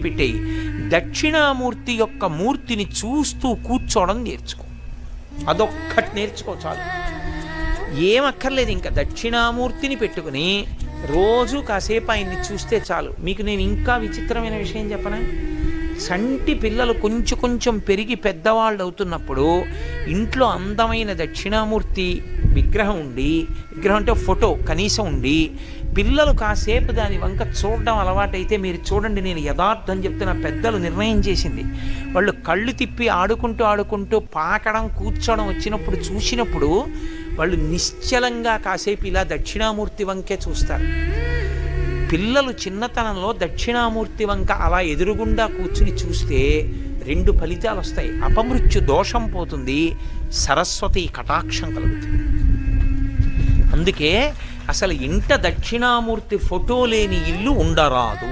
పెట్టేయి. దక్షిణామూర్తి యొక్క మూర్తిని చూస్తూ కూర్చోవడం నేర్చుకో. అదొక్కటి నేర్చుకో చాలు. ఏమక్కర్లేదు. ఇంకా దక్షిణామూర్తిని పెట్టుకుని రోజు కాసేపు ఆయన్ని చూస్తే చాలు. మీకు నేను ఇంకా విచిత్రమైన విషయం చెప్పనా? సంటి పిల్లలు కొంచెం కొంచెం పెరిగి పెద్దవాళ్ళు అవుతున్నప్పుడు ఇంట్లో అందమైన దక్షిణామూర్తి విగ్రహం ఉండి, విగ్రహం అంటే ఫోటో కనీసం ఉండి, పిల్లలు కాసేపు దాని వంక చూడడం అలవాటైతే మీరు చూడండి, నేను యథార్థం చెప్తున్న, పెద్దలు నిర్ణయం చేసింది, వాళ్ళు కళ్ళు తిప్పి ఆడుకుంటూ ఆడుకుంటూ పాకడం కూర్చోవడం వచ్చినప్పుడు చూసినప్పుడు వాళ్ళు నిశ్చలంగా కాసేపు ఇలా దక్షిణామూర్తి వంకే చూస్తారు. పిల్లలు చిన్నతనంలో దక్షిణామూర్తి వంక అలా ఎదురుగుండా కూర్చుని చూస్తే రెండు ఫలితాలు వస్తాయి. అపమృత్యు దోషం పోతుంది, సరస్వతి కటాక్షం కలుగుతుంది. అందుకే అసలు ఇంట దక్షిణామూర్తి ఫోటో లేని ఇల్లు ఉండరాదు.